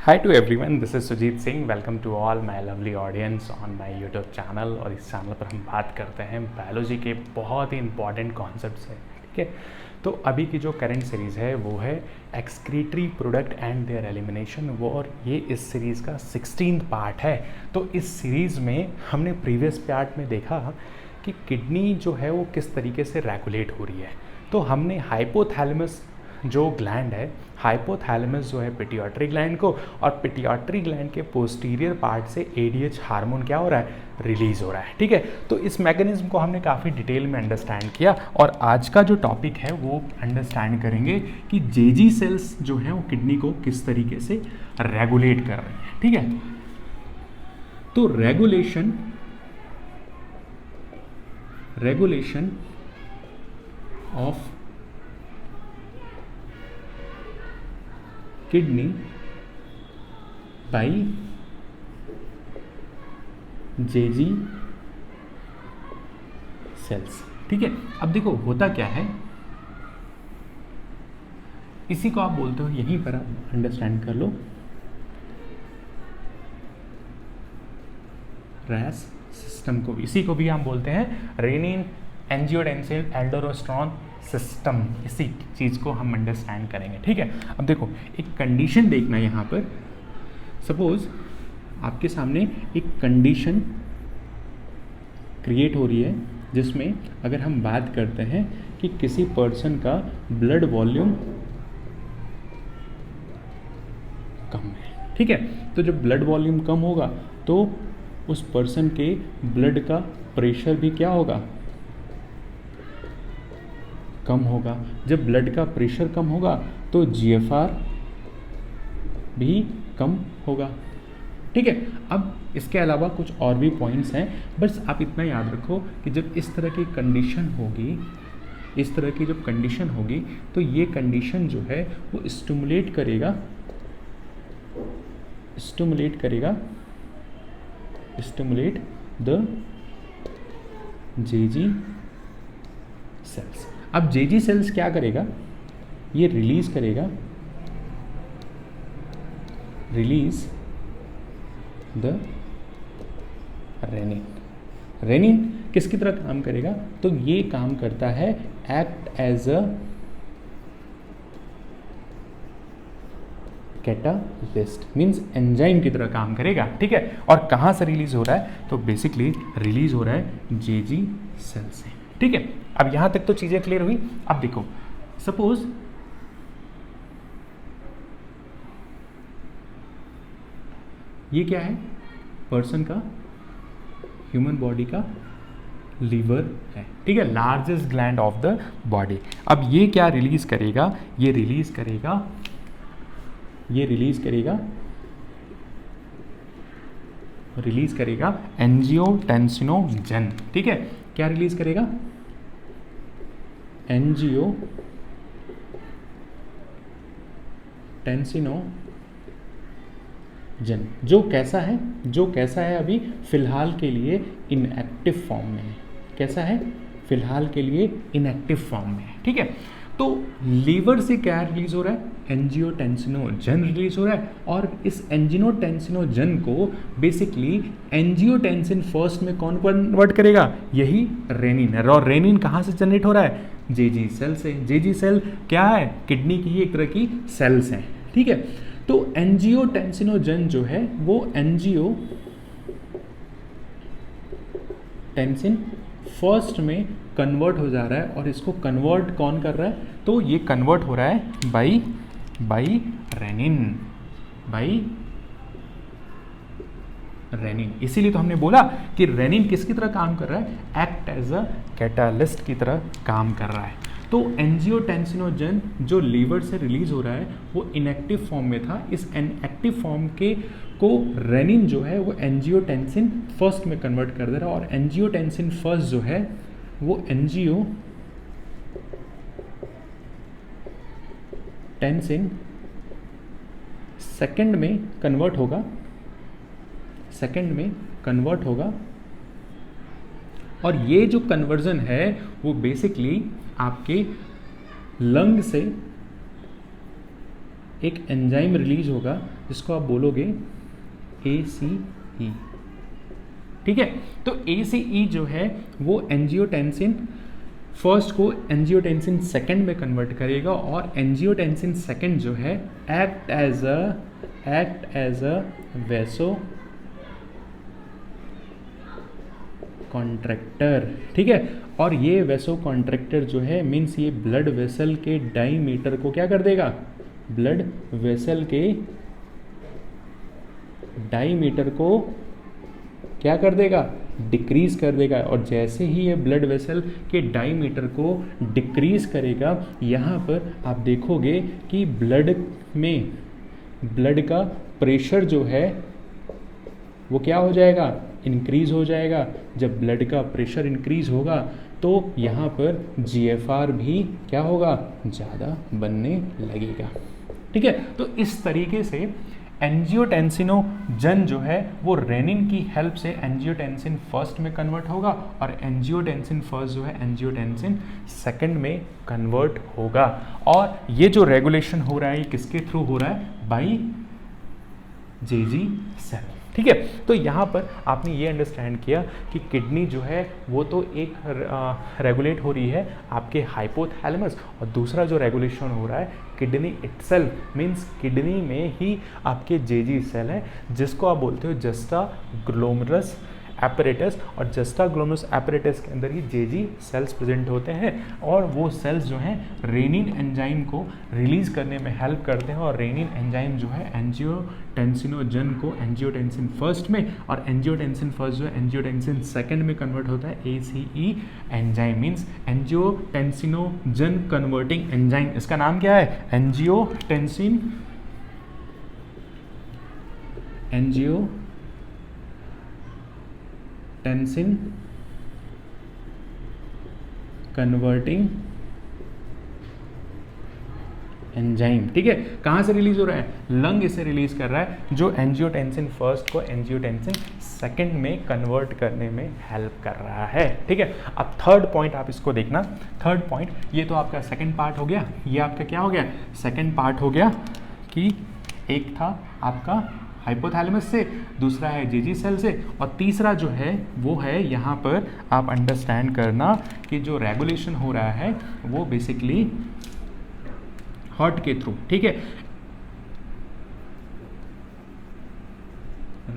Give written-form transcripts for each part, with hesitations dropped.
Hi to everyone, this is Sujit Singh. Welcome to all my lovely audience on my YouTube channel। और इस channel पर हम बात करते हैं बायोलॉजी के बहुत ही इंपॉर्टेंट कॉन्सेप्ट्स हैं। ठीक है, तो अभी की जो करंट सीरीज़ है वो है excretory product and there elimination, वो और ये इस सीरीज़ का 16th पार्ट है। तो इस सीरीज़ में हमने प्रीवियस पार्ट में देखा कि किडनी जो है वो किस तरीके से रेगुलेट हो रही है। तो हमने हाइपोथैलेमस जो ग्लैंड है, हाइपोथैलेमस जो है पिट्यूटरी ग्लैंड को, और पिट्यूटरी ग्लैंड के पोस्टीरियर पार्ट से एडीएच हार्मोन क्या हो रहा है, रिलीज़ हो रहा है। ठीक है, तो इस मैकेनिज्म को हमने काफ़ी डिटेल में अंडरस्टैंड किया और आज का जो टॉपिक है वो अंडरस्टैंड करेंगे कि जेजी सेल्स जो है वो किडनी को किस तरीके से रेगुलेट कर रहे हैं। ठीक है, तो regulation of kidney by Jazzy sales. ठीक है, अब देखो होता क्या है, इसी को आप बोलते हो, यहीं पर आप अंडरस्टैंड कर लो, रैस सिस्टम को, इसी को भी हम बोलते हैं रेनिन एंजियोटेंसिन एल्डोस्टेरोन सिस्टम। इसी चीज़ को हम अंडरस्टैंड करेंगे। ठीक है, अब देखो एक कंडीशन देखना यहाँ पर, सपोज आपके सामने एक कंडीशन क्रिएट हो रही है जिसमें अगर हम बात करते हैं कि किसी पर्सन का ब्लड वॉल्यूम कम है। ठीक है, तो जब ब्लड वॉल्यूम कम होगा तो उस पर्सन के ब्लड का प्रेशर भी क्या होगा, कम होगा। जब ब्लड का प्रेशर कम होगा तो जीएफआर भी कम होगा। ठीक है, अब इसके अलावा कुछ और भी पॉइंट्स हैं, बस आप इतना याद रखो कि जब इस तरह की कंडीशन होगी, इस तरह की जब कंडीशन होगी तो ये कंडीशन जो है वो स्टिमुलेट करेगा द जेजी सेल्स। अब जेजी सेल्स क्या करेगा, ये रिलीज द रेनिन किसकी तरह काम करेगा, तो ये काम करता है act as a catalyst, means enzyme की तरह काम करेगा। ठीक है, और कहाँ से रिलीज हो रहा है, तो बेसिकली रिलीज हो रहा है जेजी सेल से। ठीक है, अब यहाँ तक तो चीज़ें क्लियर हुई। अब देखो सपोज ये क्या है, पर्सन का, ह्यूमन बॉडी का लीवर है। ठीक है, largest gland of the body. अब ये क्या रिलीज करेगा, ये रिलीज करेगा एंजियोटेंसिनोजन। ठीक है, क्या रिलीज करेगा, एंजियोटेंसिनोजन, जो कैसा है अभी फिलहाल के लिए इनएक्टिव फॉर्म में है। कैसा है, फिलहाल के लिए इनएक्टिव फॉर्म में है। ठीक है, तो लीवर से क्या रिलीज हो रहा है, एंजियोटेंसिनोजन रिलीज हो रहा है, और इस एंजियोटेंसिनोजन को बेसिकली एंजियोटेंसिन फर्स्ट में कौन कन्वर्ट करेगा, यही रेनिन है। और रेनिन कहाँ से जनरेट हो रहा है, जेजी सेल से। जेजी सेल क्या है, किडनी की ही एक तरह की सेल्स हैं। ठीक है, तो एंजियोटेंसिनोजन जो है वो एंजियोटेंसिन फर्स्ट में कन्वर्ट हो जा रहा है, और इसको कन्वर्ट कौन कर रहा है, तो ये कन्वर्ट हो रहा है बाई रेनिन। इसीलिए तो हमने बोला कि रेनिन किसकी तरह काम कर रहा है, एक्ट एज अ कैटालिस्ट की तरह काम कर रहा है। तो एंजियोटेंसिनोजन जो लीवर से रिलीज हो रहा है वो इनएक्टिव फॉर्म में था। इस इनएक्टिव फॉर्म को रेनिन जो है वो एंजियोटेंसिन फर्स्ट में कन्वर्ट कर दे रहा है, और एंजियोटेंसिन फर्स्ट जो है वो एंजियोटेंसिन सेकंड में कन्वर्ट होगा, और ये जो कन्वर्जन है वो बेसिकली आपके लंग से एक एंजाइम रिलीज होगा जिसको आप बोलोगे ACE। ठीक है, तो ACE जो है वो एंजियोटेंसिन फर्स्ट को एंजियोटेंसिन सेकंड में कन्वर्ट करेगा, और एंजियोटेंसिन सेकंड जो है act as a vasoconstrictor. ठीक है, और ये वेसो कॉन्ट्रैक्टर जो है मीन्स ये ब्लड वेसल के डायमीटर को क्या कर देगा, ब्लड वेसल के डायमीटर को क्या कर देगा, डिक्रीज कर देगा। और जैसे ही ये ब्लड वेसल के डायमीटर को डिक्रीज करेगा, यहाँ पर आप देखोगे कि ब्लड का प्रेशर जो है वो क्या हो जाएगा, इंक्रीज हो जाएगा। जब ब्लड का प्रेशर इंक्रीज होगा तो यहाँ पर GFR भी क्या होगा, ज़्यादा बनने लगेगा। ठीक है, तो इस तरीके से एंजियोटेंसिनोजन जो है वो रेनिन की हेल्प से एंजियोटेंसिन फर्स्ट में कन्वर्ट होगा, और एंजियोटेंसिन फर्स्ट जो है एंजियोटेंसिन सेकंड में कन्वर्ट होगा। और ये जो रेगुलेशन हो रहा है ये किसके थ्रू हो रहा है, बाई JG सेल। ठीक है, तो यहाँ पर आपने ये अंडरस्टैंड किया कि किडनी जो है वो तो एक रेगुलेट हो रही है आपके हाइपोथैलेमस, और दूसरा जो रेगुलेशन हो रहा है किडनी इटसेल्फ मीन्स किडनी में ही आपके JG सेल है, जिसको आप बोलते हो जस्टा ग्लोमेरुलस एपरेटस, और जस्टा ग्लोमेरुलस एपरेटस के अंदर ही JG सेल्स प्रेजेंट होते हैं, और वो सेल्स जो हैं रेनिन एंजाइम को रिलीज करने में हेल्प करते हैं। और रेनिन एंजाइम जो है एंजियोटेंसिनोजन को एंजियोटेंसिन फर्स्ट में, और एंजियोटेंसिन फर्स्ट जो है एंजियोटेंसिन सेकंड में कन्वर्ट होता है ACE enzyme means angiotensinogen converting enzyme. इसका नाम क्या है, एंजियोटेंसिन कन्वर्टिंग एंजाइम। ठीक है, कहाँ से रिलीज हो रहा है, लंग इसे रिलीज कर रहा है, जो एंजियोटेंसिन फर्स्ट को एंजियोटेंसिन सेकंड में कन्वर्ट करने में हेल्प कर रहा है। ठीक है, अब थर्ड पॉइंट आप इसको देखना। थर्ड पॉइंट, ये तो आपका सेकंड पार्ट हो गया, ये आपका क्या हो गया, सेकंड पार्ट हो गया कि एक था आपका हाइपोथैलेमस से, दूसरा है JG सेल से, और तीसरा जो है वो है यहाँ पर आप अंडरस्टैंड करना कि जो रेगुलेशन हो रहा है वो बेसिकली हार्ट के थ्रू। ठीक है,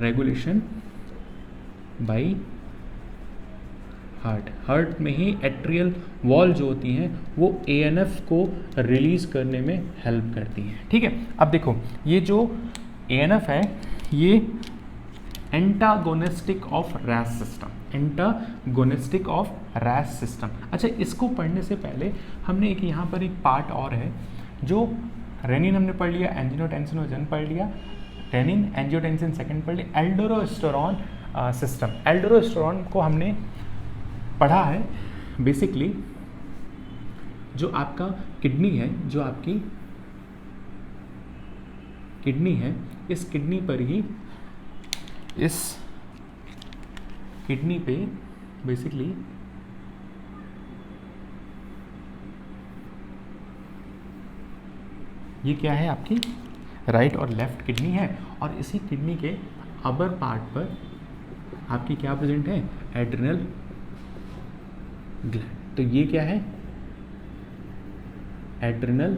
रेगुलेशन बाय हार्ट में ही एट्रियल वॉल जो होती हैं वो ANF को रिलीज करने में हेल्प करती हैं। ठीक है, अब देखो ये जो ANF है ये antagonistic of RAS system, antagonistic of RAS system. अच्छा, इसको पढ़ने से पहले हमने एक यहाँ पर एक पार्ट और है, जो रेनिन हमने पढ़ लिया, एंजियोटेंसिनोजन पढ़ लिया, रेनिन एंजियोटेंसिन सेकंड पढ़ लिया, एल्डोस्टेरोन सिस्टम। एल्डोस्टेरोन को हमने पढ़ा है बेसिकली जो आपका किडनी है, जो आपकी किडनी है, इस किडनी पर ही, इस किडनी पे बेसिकली ये क्या है, आपकी राइट और लेफ्ट किडनी है, और इसी किडनी के अपर पार्ट पर आपकी क्या प्रेजेंट है, एड्रिनल ग्लैंड। तो ये क्या है, एड्रिनल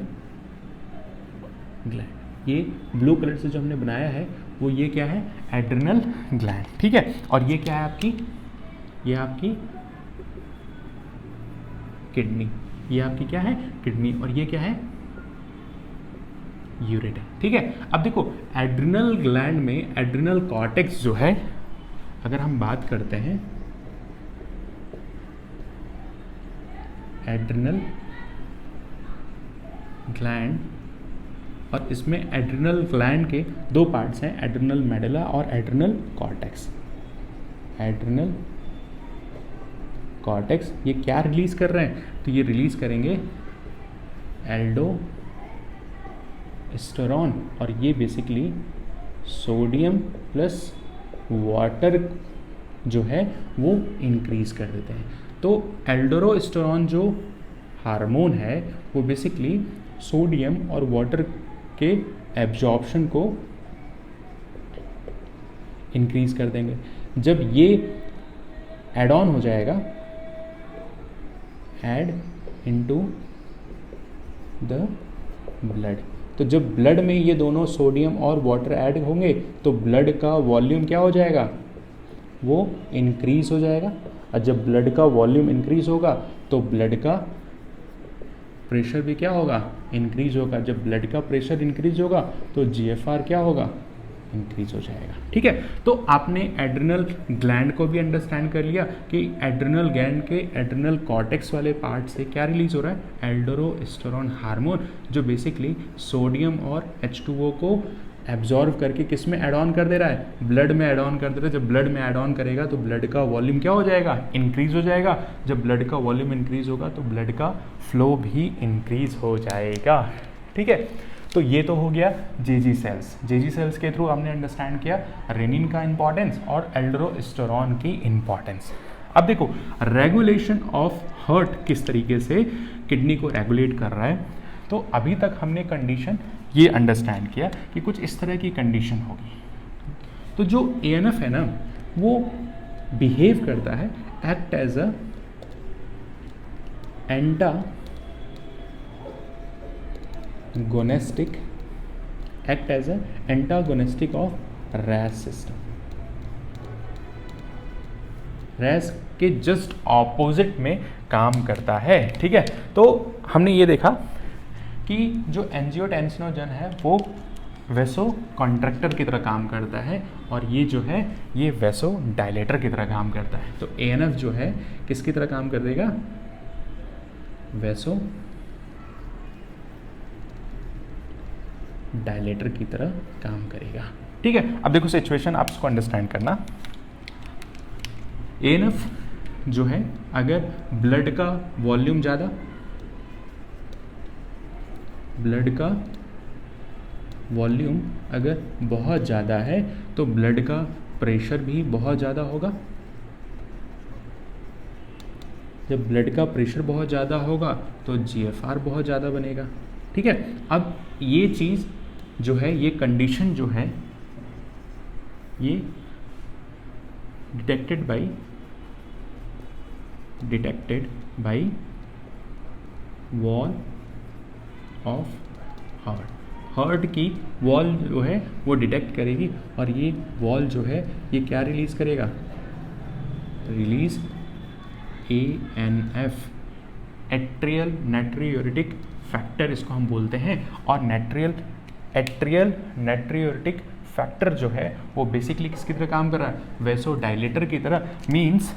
ग्लैंड। ये ब्लू कलर से जो हमने बनाया है वो ये क्या है, एड्रिनल ग्लैंड। ठीक है, और ये क्या है आपकी, ये आपकी किडनी, ये आपकी क्या है, किडनी, और ये क्या है, यूरेटर। ठीक है, अब देखो एड्रिनल ग्लैंड में एड्रिनल कॉर्टेक्स जो है, अगर हम बात करते हैं एड्रिनल ग्लैंड, और इसमें एड्रिनल ग्लैंड के दो पार्ट्स हैं, एड्रिनल मेडुला और एड्रिनल कॉर्टेक्स। एड्रिनल कॉर्टेक्स ये क्या रिलीज कर रहे हैं, तो ये रिलीज करेंगे एल्डोस्टेरोन, और ये बेसिकली सोडियम प्लस वाटर जो है वो इंक्रीज कर देते हैं। तो एल्डोस्टेरोन जो हार्मोन है वो बेसिकली सोडियम और वाटर के एब्जॉर्प्शन को इंक्रीज कर देंगे। जब ये एड ऑन हो जाएगा, ऐड इनटू द ब्लड, तो जब ब्लड में ये दोनों सोडियम और वाटर ऐड होंगे तो ब्लड का वॉल्यूम क्या हो जाएगा, वो इंक्रीज हो जाएगा। और जब ब्लड का वॉल्यूम इंक्रीज होगा तो ब्लड का प्रेशर भी क्या होगा, इंक्रीज होगा। जब ब्लड का प्रेशर इंक्रीज होगा तो जीएफआर क्या होगा, इंक्रीज हो जाएगा। ठीक है, तो आपने एड्रिनल ग्लैंड को भी अंडरस्टैंड कर लिया कि एड्रिनल ग्लैंड के एड्रिनल कॉर्टेक्स वाले पार्ट से क्या रिलीज हो रहा है, एल्डोस्टेरोन हार्मोन, जो बेसिकली सोडियम और H2O को एब्जॉर्व करके किस में ऐड ऑन कर दे रहा है, ब्लड में ऐड ऑन कर दे रहा है। जब ब्लड में ऐड ऑन करेगा तो ब्लड का वॉल्यूम क्या हो जाएगा, इंक्रीज हो जाएगा। जब ब्लड का वॉल्यूम इंक्रीज होगा तो ब्लड का फ्लो भी इंक्रीज हो जाएगा। ठीक है, तो ये तो हो गया जेजी सेल्स। जेजी सेल्स के थ्रू हमने अंडरस्टैंड किया रेनिन का इंपॉर्टेंस और एल्डोस्टेरोन की इंपॉर्टेंस। अब देखो रेगुलेशन ऑफ हार्ट किस तरीके से किडनी को रेगुलेट कर रहा है। तो अभी तक हमने कंडीशन ये अंडरस्टैंड किया कि कुछ इस तरह की कंडीशन होगी। तो जो एएनएफ है ना, वो बिहेव करता है, act as a antagonistic of RAS system. RAS के जस्ट ऑपोजिट में काम करता है। ठीक है, तो हमने ये देखा कि जो एंजियोटेंसिनोजन है वो वेसो कॉन्ट्रैक्टर की तरह काम करता है और ये जो है ये वेसो डायलेटर की तरह काम करता है। तो एएनएफ जो है किसकी तरह काम कर देगा, वेसो डायलेटर की तरह काम करेगा। ठीक है, अब देखो सिचुएशन आप इसको अंडरस्टैंड करना। एएनएफ जो है अगर ब्लड का वॉल्यूम ज़्यादा, ब्लड का वॉल्यूम अगर बहुत ज़्यादा है तो ब्लड का प्रेशर भी बहुत ज़्यादा होगा। जब ब्लड का प्रेशर बहुत ज़्यादा होगा तो जीएफआर बहुत ज़्यादा बनेगा। ठीक है, अब ये चीज़ जो है, ये कंडीशन जो है, ये detected by wall of heart की वॉल जो है वो डिटेक्ट करेगी और ये वॉल जो है ये क्या रिलीज करेगा, रिलीज ANF, एट्रियल नाइट्रियोरेटिक फैक्टर इसको हम बोलते हैं। और एट्रियल नाइट्रियोरेटिक फैक्टर जो है वो बेसिकली किसकी तरह काम कर रहा है, वेसो डायलेटर की तरह। मींस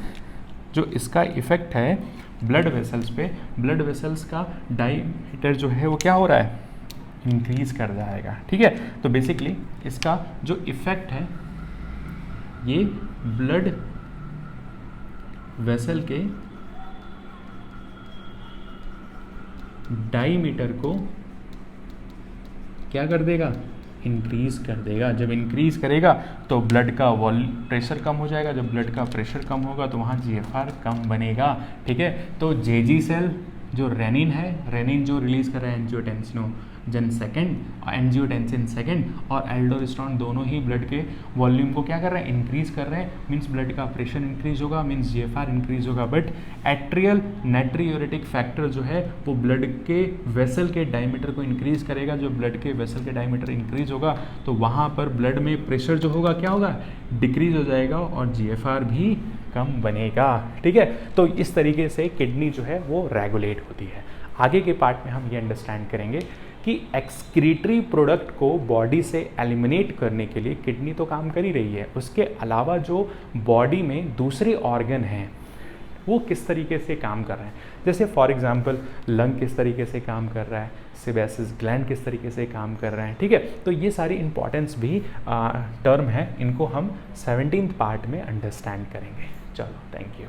जो इसका इफेक्ट है ब्लड वेसल्स पे, ब्लड वेसल्स का डायमीटर जो है वो क्या हो रहा है, इंक्रीज कर जाएगा। ठीक है, तो बेसिकली इसका जो इफेक्ट है ये ब्लड वेसल के डायमीटर को क्या कर देगा, इंक्रीज कर देगा। जब इंक्रीज करेगा तो ब्लड का प्रेशर कम हो जाएगा। जब ब्लड का प्रेशर कम होगा तो वहाँ जीएफआर कम बनेगा। ठीक है, तो जेजी सेल जो रेनिन है, रेनिन जो रिलीज कर रहा है एंजियोटेंसिनोजन सेकेंड, एंजियोटेंसिन सेकेंड और एल्डोस्टेरोन दोनों ही ब्लड के वॉल्यूम को क्या कर रहे हैं, इंक्रीज कर रहे हैं। मींस ब्लड का प्रेशर इंक्रीज होगा, मींस जीएफआर इंक्रीज होगा। बट एट्रियल नाइट्रियोरेटिक फैक्टर जो है वो ब्लड के वेसल के डायमीटर को इंक्रीज करेगा। जो ब्लड के वेसल के डायमीटर इंक्रीज होगा तो वहाँ पर ब्लड में प्रेशर जो होगा क्या होगा, डिक्रीज हो जाएगा और जीएफआर भी कम बनेगा। ठीक है, तो इस तरीके से किडनी जो है वो रेगुलेट होती है। आगे के पार्ट में हम ये अंडरस्टैंड करेंगे कि एक्सक्रीटरी प्रोडक्ट को बॉडी से एलिमिनेट करने के लिए किडनी तो काम कर ही रही है, उसके अलावा जो बॉडी में दूसरे ऑर्गन हैं वो किस तरीके से काम कर रहे हैं। जैसे फॉर एग्जांपल लंग किस तरीके से काम कर रहा है, सेबेसिस ग्लैंड किस तरीके से काम कर रहे हैं। ठीक है, तो ये सारी इंपॉर्टेंस भी टर्म है, इनको हम 17th पार्ट में अंडरस्टैंड करेंगे। चलो, थैंक यू।